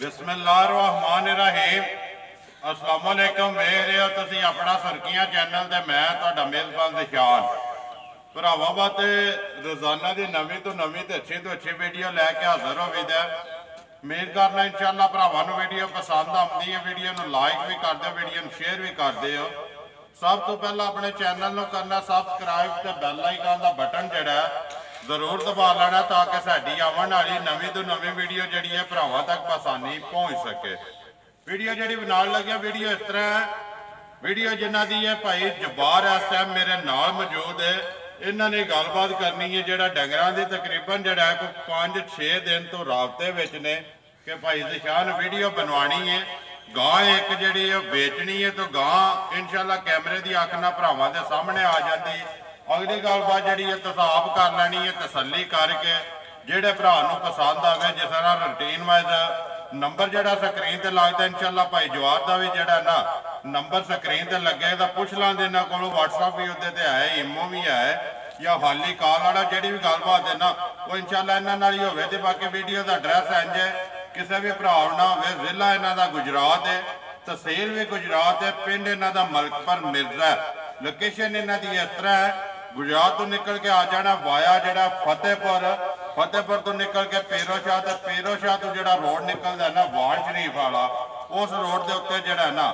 बिस्मिल्लाहिर्रहमानिर्रहीम अस्सलाम वालेकुम मेरे हो तुसीं अपना सुर्खियां चैनल ते मैं तुहाडा मेज़बान ज़िशान भरावां बाते रोज़ाना की नवीं तो अच्छी वीडियो लैके हाज़र होवीदा। उम्मीद करना इंशाअल्लाह भरावां नूं वीडियो पसंद आउंदी है। वीडियो नूं लाइक भी कर दो, वीडियो नूं शेयर भी कर दिओ। सब तो पहला अपने चैनल नूं करना सबसक्राइब ते बैल आइकन दा बटन जिहड़ा जरूर दबा लेना ताकि साडी आवन वाली नवीं तो नवीं वीडियो जिहड़ी है भरावां तक आसानी पहुँच सके। वीडियो जिहड़ी बनाउण लगे वीडियो इस तरह है। वीडियो जिन्हां दी है भाई जबार इस टाइम मेरे नाल मौजूद है। इन्हां ने गलबात करनी है जिहड़ा डंगरां दी तकरीबन जिहड़ा है कोई 5-6 दिन तो राबते विच ने कि भाई ज़िशान वीडियो बनवानी है। गां एक जिहड़ी है बेचनी है तो गां इंशाअल्लाह कैमरे की अख नाल भरावां दे सामने आ जाती। अगली गलबात जी है तसाब कर लैनी है, तसली करके जेडे भरा पसंद आवे जिस तरह रूटीन वाइज नंबर जोड़ा स्क्रीन से लगता इंशाअल्लाह भाई जवार का भी जोड़ा ना नंबर स्क्रीन से लगे तो पुछ लांदे इन्हों को व्हाट्सअप भी उत्ते है, ईमो भी है या हाली कॉल वाला जी भी गलबात है ना वो इंशाअल्लाह इन्हों ही होवे। तो बाकी वीडियो का एड्रैस इंज है किसी भी भरा ना हो। जिला इन्हों का गुजरात है, तहसील भी गुजरात है, पिंड इन्हों का मलकपुर मिर्जा। लोकेशन इन्हों की इस तरह है गुजरात तो निकल के आ जाना वाया जरा फतेहपुर तो निकल के पेरो शाह तो जरा रोड निकलता है ना वान शरीफ वाला उस रोड के उत्ते जरा ना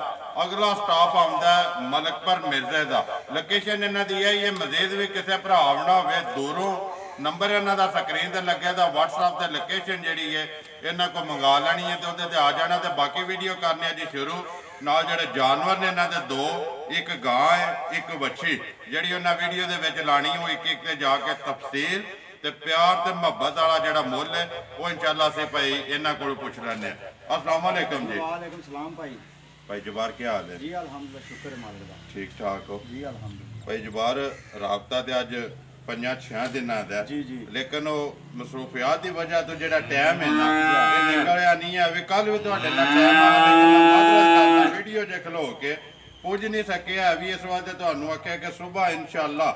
अगला स्टॉप आता है मलकपुर मिर्जे का। लोकेशन इन्हों की है। ये मजीद भी किसी भरा ना हो दूरों नंबर इन्हों का स्क्रीन से लगे तो व्हाट्सअप से लोकेशन जी है इन्हों को मंगा लैनी है तो उहदे ते आ जाना। तो बाकी वीडियो करने जी शुरू नाल जिहड़े जानवर ने इन्हों के दो एक गां है एक वच्छी जिहड़ी उन्हें वीडियो दे विच लानी वो एक एक ते जाके तफसील ते प्यार ते मुहब्बत वाला जिहड़ा मुल है वो इंशाअल्लाह असीं भाई इन्हां कोलों पुछ लैंदे हां। अस्सलाम वालेकुम जी। वालेकुम सलाम भाई। भाई जबार क्या हाल है? जी अल्हम्दुलिल्लाह शुक्र है मालिक दा। ठीक ठाक हो? जी अल्हम्दुलिल्लाह। भाई जबार राबता ते अज 5-6 दिनों का जी जी लेकिन वो मसरूफियात की वजह तो जो टाइम है ना ये निकलिया नहीं है। भी कल भी तुहाडे नाल टाइम आ वीडियो च खलो के पुज नहीं सके है भी इस वास्ते तुहानू आख्या कि सुबह इंशाअल्लाह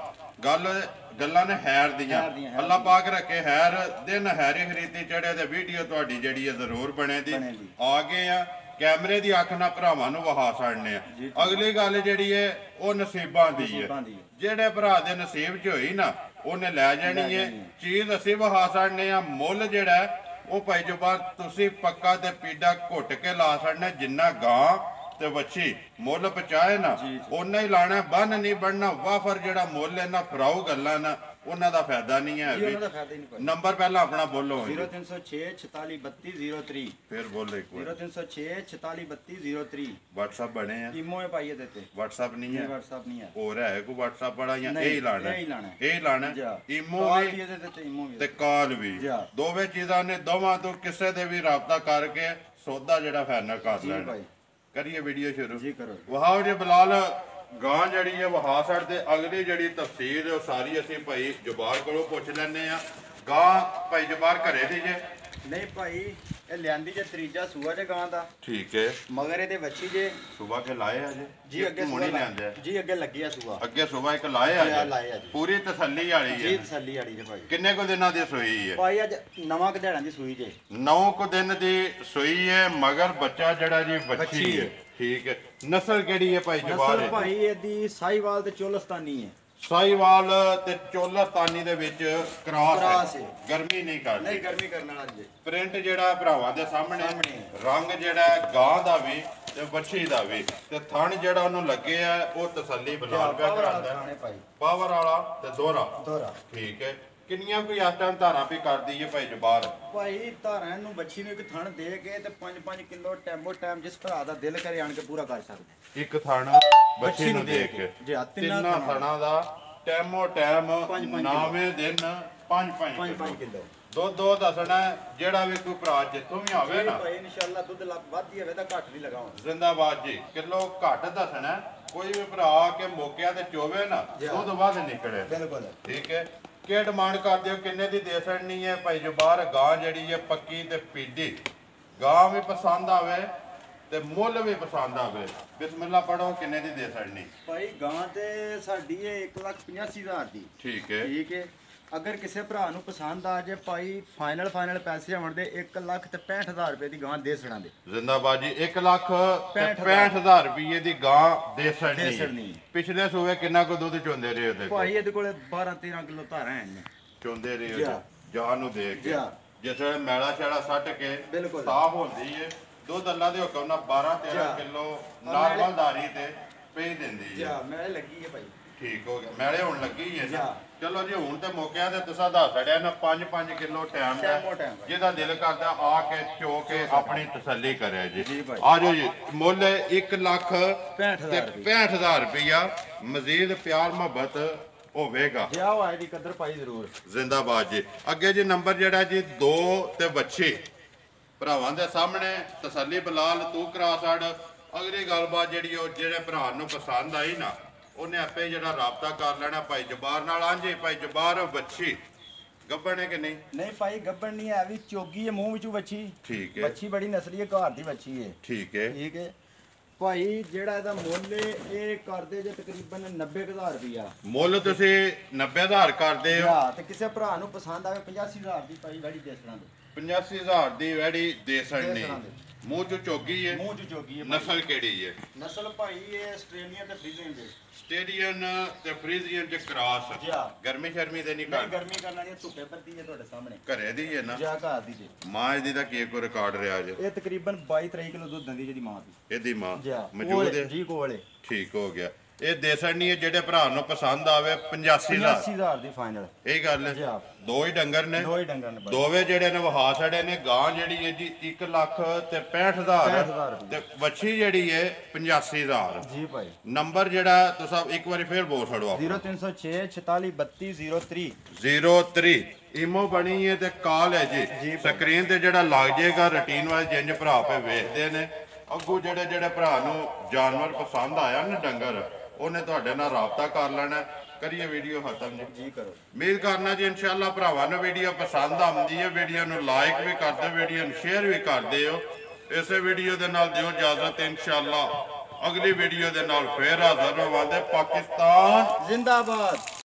गल्लां ने हैर दियां अल्लाह पाक रखे हैर दिन हैरी खरीदी चढ़े तो वीडियो तुहाडी जिहड़ी है जरूर बने दी आ गए आ कैमरे की अख नाल भरावां नूं वहा छड्डने आ। अगली गल जिहड़ी है वो नसीबां दी है। जेडे भरा दे नसीब च होई ना उन्हें लै जानी है चीज असीं वहा छड्डने आ। मुल जिहड़ा वो भाई जो बार तुसीं पक्का ते पीड़ा घुट के ला छड्डना जिन्ना गां ते वच्छी मुल पचाए ना उन्ना ही लाना बन नहीं बनना वाफर जिहड़ा मुल है ना फराऊ गल्लां ना उन्हां दा फायदा नहीं है। नंबर पहला अपना बोलो 0306 46 32 03 फिर बोलो एक बार 0306 46 32 03 व्हाट्सएप बने हैं ईमो है पाइए देते व्हाट्सएप नहीं है व्हाट्सएप नहीं है और है कोई व्हाट्सएप वाला या यही लाना यही लाना ईमो भी ते कॉल भी दोवें चीज़ां ने दोवां तो किसी दे भी राबता करके सौदा जिहड़ा फाइनल कर लेना। करिए वीडियो शुरू जी करो। वहाओ जी बिलाल गां जड़ी है वहा छड्ड दे अगली जड़ी तफसील सारी असीं भाई जबार कोलों पुछ लैने आ। गां भाई जबार घरे दी जे? नहीं भाई ये लियांदी जे त्रीजा सूआ जे गां दा। ठीक है मगर ये वच्छी जे सुबह के लाए आ जे? जी अगे मुनी लियांदे जी अगे लगी है सुबह अगे सुबह एक लाए आ जे? लाए आ जी पूरी तसल्ली वाली है जी तसल्ली वाली जे भाई। किन्ने को दिनां दी सूई है भाई अज नवां कढाणा दी सूई जे 9 को दिन दी सूई है मगर बच्चा जड़ा जी वच्छी है। ठीक है नस्ल केड़ी है भाई जबार? नस्ल भाई एदी साहिवाल ते चोलस्तानी है। साहिवाल ते चोलस्तानी दे विच क्रॉस है। गर्मी नहीं करदी नहीं गर्मी करने वाला जी। प्रिंट जेड़ा भरावां दे सामने रंग जेड़ा गां दा भी ते बच्छी दा भी ते थण जेड़ा ओनू लगे है वो तसल्ली बिलाल पे करांदा है पावर वाला ते दोहरा। ठीक है किन्नियां कोई इस टाइम धारां भी कर दी है भाई जबार? भाई धारां नूं बच्छी नूं एक थण दे के ते 5-5 किलो टैम्बो टाइम जिस भरा दा दिल करे आण के पूरा कर सकदे। एक थण बच्छी नूं दे के जी तिन्ना थणां दा टैमो टैम 9वें दिन 5-5 किलो दो दसना जेड़ा भी कोई भरा जितों भी आवे ना भाई इंशाअल्लाह दुध लग वधी होवे तां घट नहीं लगाओ जिंदाबाद जी किलो घट दसना कोई भी भरा के मौके ते चोवे ना दुध वध निकले बिल्कुल। ठीक है क्या डिमांड कर दियो किन्ने दी दे छड़नी है भाई जो बाहर गां जड़ी है पक्की ते पीडी गां भी पसंद आवे ते मुल भी पसंद आवे बिस्मिल्लाह पढ़ो किन्ने दी दे छड़नी? भाई गां ते साडी है 1,85,000 दी। ठीक है ਅਗਰ ਕਿਸੇ ਭਰਾ ਨੂੰ ਪਸੰਦ ਆ ਜੇ ਭਾਈ ਫਾਈਨਲ ਪੈਸੇ ਆਉਣ ਦੇ 1,65,000 ਰੁਪਏ ਦੀ ਗਾਂ ਦੇ ਸੜਾਂ ਦੇ। ਜ਼ਿੰਦਾਬਾਦ ਜੀ 1,65,000 ਰੁਪਏ ਦੀ ਗਾਂ ਦੇ ਛੜਨੀ। ਸੜਨੀ। ਪਿਛਲੇ ਸੂਏ ਕਿੰਨਾ ਕੋ ਦੁੱਧ ਚੋਂਦੇ ਰਹੇ ਉਹਦੇ ਭਾਈ ਇਹਦੇ ਕੋਲੇ 12-13 ਕਿਲੋ ਧਾਰਾਂ ਹਨ। ਚੋਂਦੇ ਰਹੇ ਉਹਦੇ ਜਾਨ ਨੂੰ ਦੇਖ ਕੇ ਜਾ। ਜਿਸ ਵੇਲੇ ਮੈਲਾ ਛੜਾ ਸੱਟ ਕੇ ਬਿਲਕੁਲ। ਸਾਫ਼ ਹੁੰਦੀ ਏ ਦੁੱਧ ਅੱਲਾ ਦੇ ਹੁਕਮ ਨਾਲ 12-13 ਕਿਲੋ ਨਾਰਮਲ ਦਾਰੀ ਤੇ ਪਈ ਦਿੰਦੀ ਏ। ਜਾ ਮੈਂ ਲੱਗੀ ਹੈ ਭਾਈ। ਠੀਕ ਹੋ ਗਿਆ ਮੈਲੇ ਹੁਣ ਲੱਗੀ ਹੈ ਨਾ। ਜਾ। ਚਲੋ ਜੀ ਹੁਣ ਤੇ ਮੌਕਿਆਂ ਤੇ ਤੁਸੀਂ ਦੱਸ ਛੜਿਆ ਨਾ 5-5 ਕਿਲੋ ਟਾਈਮ ਦਾ ਜਿਹਦਾ ਦਿਲ ਕਰਦਾ ਆ ਕੇ ਚੋ ਕੇ ਆਪਣੀ ਤਸੱਲੀ ਕਰਿਆ ਜੀ। ਆ ਜਾਓ ਜੀ ਮੁੱਲ 1,65,000 ਰੁਪਇਆ ਮਜ਼ੀਦ ਪਿਆਰ ਮੁਹੱਬਤ ਹੋਵੇਗਾ। ਜੇ ਆਓ ਆਏ ਦੀ ਕਦਰ ਪਾਈ ਜ਼ਰੂਰ। ਜ਼ਿੰਦਾਬਾਦ ਜੀ। ਅੱਗੇ ਜੀ ਨੰਬਰ ਜਿਹੜਾ ਜੀ 2 ਤੇ ਬੱਚੇ ਭਰਾਵਾਂ ਦੇ ਸਾਹਮਣੇ ਤਸੱਲੀ ਬਲਾਲ ਤੂੰ ਕਰਾ ਛੱਡ। ਅਗਲੀ ਗੱਲਬਾਤ ਜਿਹੜੀ ਉਹ ਜਿਹੜੇ ਭਰਾ ਨੂੰ ਪਸੰਦ ਆਈ ਨਾ ਉਹਨੇ ਆਪੇ ਜਿਹੜਾ ਰਾਬਤਾ ਕਰ ਲੈਣਾ ਭਾਈ ਜਬਾਰ ਨਾਲ। ਆਂਜੀ ਭਾਈ ਜਬਾਰ ਬੱਚੀ ਗੱਬਣ ਹੈ ਕਿ ਨਹੀਂ? ਨਹੀਂ ਭਾਈ ਗੱਬਣ ਨਹੀਂ ਹੈ ਵੀ ਚੋਗੀ ਹੈ ਮੂੰਹ ਵਿੱਚੋਂ ਬੱਚੀ। ਠੀਕ ਹੈ। ਬੱਚੀ ਬੜੀ ਨਸਲੀ ਹੈ ਘਰ ਦੀ ਬੱਚੀ ਹੈ। ਠੀਕ ਹੈ। ਠੀਕ ਹੈ ਭਾਈ ਜਿਹੜਾ ਇਹਦਾ ਮੁੱਲ ਇਹ ਕਰਦੇ ਜੇ ਤਕਰੀਬਨ 90,000 ਰੁਪਇਆ। ਮੁੱਲ ਤੁਸੀਂ 90,000 ਕਰਦੇ ਹੋ ਹਾਂ ਤੇ ਕਿਸੇ ਭਰਾ ਨੂੰ ਪਸੰਦ ਆਵੇ 85,000 ਦੀ ਭਾਈ ਵੜੀ ਦੇ ਸੜਾਂ ਦੇ। 85,000 ਦੀ ਵੈੜੀ ਦੇ ਸੜਨੀ। ਮੂੰਹ ਚ ਚੋਗੀ ਹੈ। ਮੂੰਹ ਚ ਚੋਗੀ ਹੈ। ਨਸਲ ਕਿਹੜੀ ਹੈ? ਨਸਲ ਭਾਈ ਇਹ ਆਸਟ੍ਰੇਲੀਆ ਤੇ ਫਰੀਜ਼ੀਅਨ ਦੇ। ਆਸਟ੍ਰੇਲੀਅਨ ਤੇ ਫਰੀਜ਼ੀਅਨ ਚ ਕ੍ਰਾਸ। ਗਰਮੀ ਸ਼ਰਮੀ ਤੇ ਨਹੀਂ ਨਹੀਂ ਕਰ ਗਰਮੀ ਕਰਨਾ ਨਹੀਂ ਧੁੱਪੇ ਪਰਦੀ ਹੈ ਤੁਹਾਡੇ ਸਾਹਮਣੇ। ਘਰੇ ਦੀ ਹੈ ਨਾ? ਜਾ ਘਰ ਦੀ ਜੇ। ਮਾਂ ਇਹਦੀ ਦਾ ਕੀ ਕੋ ਰਿਕਾਰਡ ਰਿਹਾ ਜੀ? ਇਹ ਤਕਰੀਬਨ 22-23 ਕਿਲੋ ਦੁੱਧ ਦਿੰਦੀ ਜਿਹਦੀ ਮਾਂ ਦੀ। ਇਹਦੀ ਮਾਂ ਜਾ ਮੌਜੂਦ ਹੈ ਜੀ ਕੋਲੇ। ਠੀਕ ਹੋ ਗਿਆ। ਇਹ ਦੇ ਸੜਨੀ ਹੈ ਜਿਹੜੇ ਭਰਾ ਨੂੰ ਪਸੰਦ ਆਵੇ 85,000 85,000 ਦੀ ਫਾਈਨਲ। ਇਹ ਗੱਲ ਹੈ। ਜਾ। ਦੋ ਹੀ ਡੰਗਰ ਨੇ। ਦੋ ਹੀ ਡੰਗਰ ਨੇ। ਦੋਵੇਂ ਜਿਹੜੇ ਨੇ ਵਹਾ ਛੜੇ ਨੇ। ਗਾਂ ਜਿਹੜੀ ਹੈ ਜੀ 1,65,000 ਤੇ ਵੱਛੀ ਜਿਹੜੀ ਹੈ 85,000 ਜੀ ਭਾਈ। ਨੰਬਰ ਜਿਹੜਾ ਤੁਸੀਂ ਇੱਕ ਵਾਰੀ ਫੇਰ ਬੋਲ ਛੜੋ। 0306 46 32 030 03 ਈਮੋ ਬਣੀ ਹੈ ਤੇ ਕਾਲ ਹੈ ਜੀ। ਸਕਰੀਨ ਤੇ ਜਿਹੜਾ ਲੱਗ ਜਾਏਗਾ ਰੁਟੀਨ ਵਾਲੇ ਜਿੰਜ ਭਰਾ ਪੇ ਵੇਖਦੇ ਨੇ। ਅੱਗੋਂ ਜਿਹੜੇ ਭਰਾ ਨੂੰ ਜਾਨਵਰ ਪਸੰਦ ਆਇਆ ਨਾ ਡੰਗਰ ਉਹਨੇ ਤੁਹਾਡੇ ਨਾਲ ਰਾਬਤਾ ਕਰ ਲੈਣਾ। ਕਰੀਏ ਵੀਡੀਓ ਖਤਮ ਜੀ ਕਰੋ। ਉਮੀਦ ਕਰਨਾ ਜੀ ਇਨਸ਼ਾਅੱਲਾ ਭਰਾਵਾਂ ਨੂੰ ਵੀਡੀਓ ਪਸੰਦ ਆਉਂਦੀ ਹੈ। ਵੀਡੀਓ ਨੂੰ ਲਾਈਕ ਵੀ ਕਰਦੇ ਵੀਡੀਓ ਨੂੰ ਸ਼ੇਅਰ ਵੀ ਕਰਦੇ ਹੋ। ਇਸੇ ਵੀਡੀਓ ਦੇ ਨਾਲ ਦਿਓ ਇਜਾਜ਼ਤ। ਇਨਸ਼ਾਅੱਲਾ ਅਗਲੀ ਵੀਡੀਓ ਦੇ ਨਾਲ ਫੇਰ ਹਾਜ਼ਰ ਹੋਵਾਂਗੇ। ਪਾਕਿਸਤਾਨ ਜ਼ਿੰਦਾਬਾਦ।